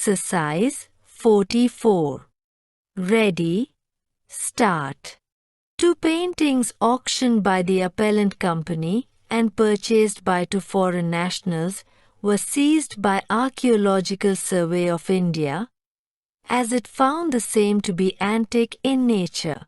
Exercise 44. Ready, start. 2 paintings auctioned by the appellant company and purchased by 2 foreign nationals were seized by Archaeological Survey of India, as it found the same to be antique in nature.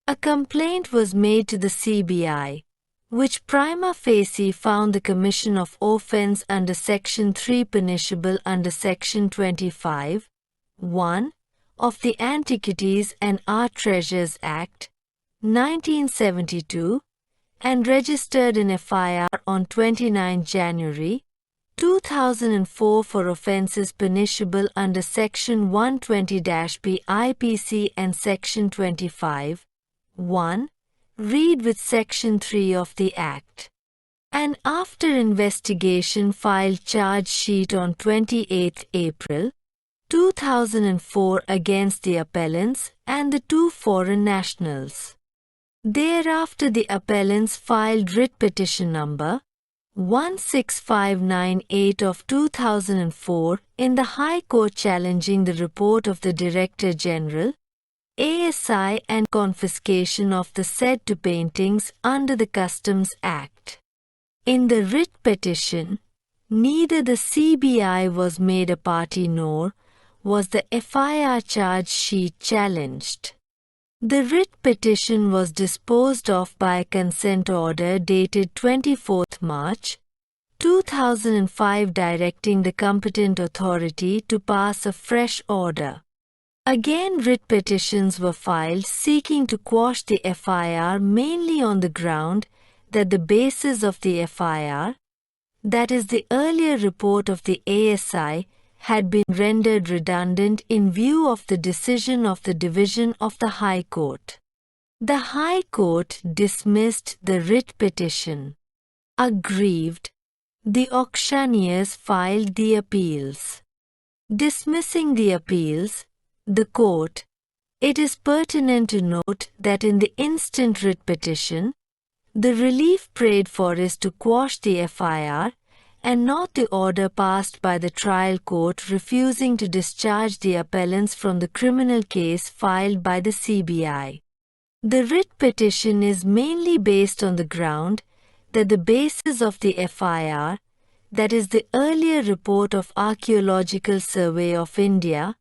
A complaint was made to the CBI, which prima facie found the commission of offence under Section 3 punishable under Section 25(1) of the Antiquities and Art Treasures Act, 1972, and registered an FIR on 29 January 2004 for offences punishable under Section 120-B IPC and Section 25(1), read with Section 3 of the Act. And after investigation filed charge sheet on 28 April 2004 against the appellants and the 2 foreign nationals. Thereafter the appellants filed writ petition number 16598 of 2004 in the High Court challenging the report of the Director General, ASI, and confiscation of the said 2 paintings under the Customs Act. In the writ petition, neither the CBI was made a party nor was the FIR charge sheet challenged. The writ petition was disposed of by a consent order dated 24th March 2005 directing the competent authority to pass a fresh order. Again, writ petitions were filed seeking to quash the FIR mainly on the ground that the basis of the FIR, that is the earlier report of the ASI, had been rendered redundant in view of the decision of the Division of the High Court. The High Court dismissed the writ petition. Aggrieved, the auctioneers filed the appeals. Dismissing the appeals, the Court, it is pertinent to note that in the instant writ petition, the relief prayed for is to quash the FIR and not the order passed by the trial court refusing to discharge the appellants from the criminal case filed by the CBI. The writ petition is mainly based on the ground that the basis of the FIR, that is the earlier report of Archaeological Survey of India,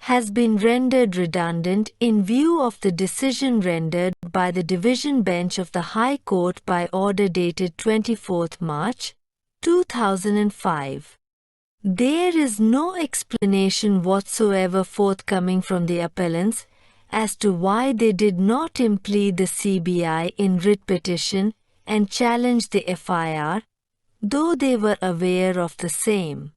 has been rendered redundant in view of the decision rendered by the Division Bench of the High Court by order dated 24th March 2005. There is no explanation whatsoever forthcoming from the appellants as to why they did not implead the CBI in writ petition and challenge the FIR, though they were aware of the same.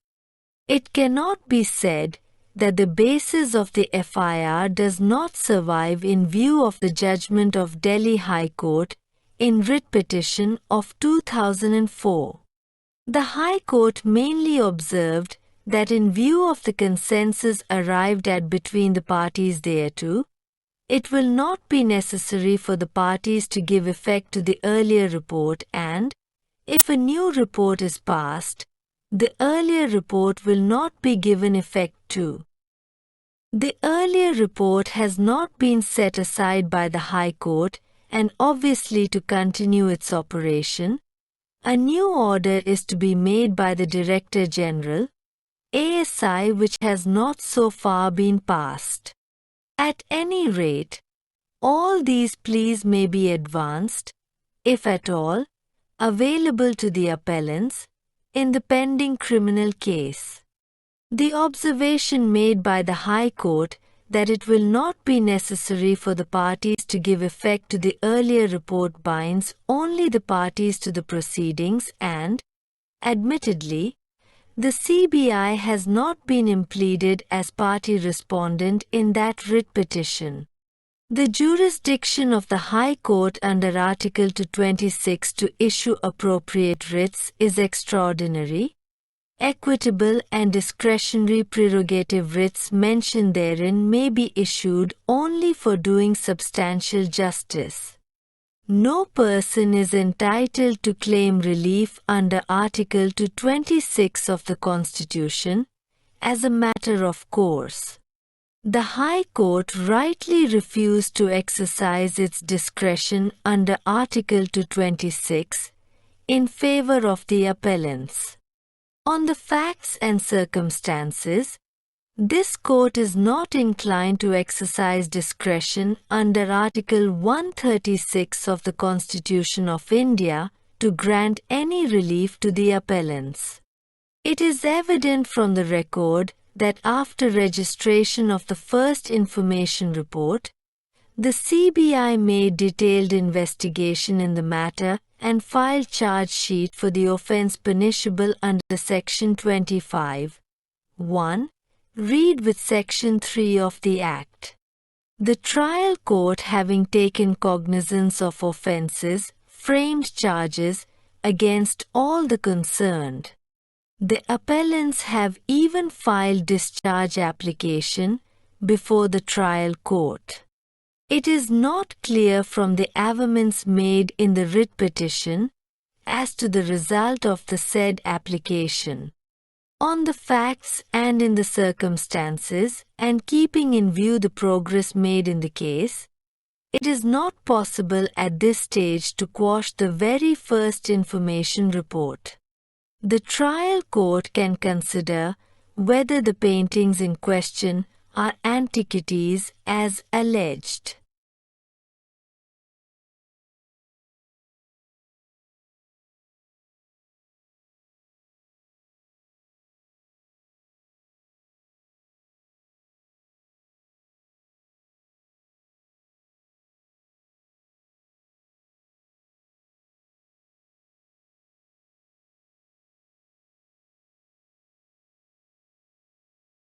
It cannot be said that the basis of the FIR does not survive in view of the judgment of Delhi High Court in writ petition of 2004. The High Court mainly observed that in view of the consensus arrived at between the parties thereto, it will not be necessary for the parties to give effect to the earlier report and, if a new report is passed, the earlier report will not be given effect to. The earlier report has not been set aside by the High Court and obviously to continue its operation, a new order is to be made by the Director General, ASI, which has not so far been passed. At any rate, all these pleas may be advanced, if at all, available to the appellants, in the pending criminal case. The observation made by the High Court that it will not be necessary for the parties to give effect to the earlier report binds only the parties to the proceedings and, admittedly, the CBI has not been impleaded as party respondent in that writ petition. The jurisdiction of the High Court under Article 226 to issue appropriate writs is extraordinary, equitable and discretionary prerogative writs mentioned therein may be issued only for doing substantial justice. No person is entitled to claim relief under Article 226 of the Constitution, as a matter of course. The High Court rightly refused to exercise its discretion under Article 226 in favor of the appellants. On the facts and circumstances, this court is not inclined to exercise discretion under Article 136 of the Constitution of India to grant any relief to the appellants. It is evident from the record that after registration of the first information report, the CBI made detailed investigation in the matter and filed charge sheet for the offence punishable under Section 25(1). Read with Section 3 of the Act. The trial court, having taken cognizance of offences, framed charges against all the concerned. The appellants have even filed discharge application before the trial court. It is not clear from the averments made in the writ petition as to the result of the said application. On the facts and in the circumstances, and keeping in view the progress made in the case, it is not possible at this stage to quash the very first information report. The trial court can consider whether the paintings in question are antiquities as alleged.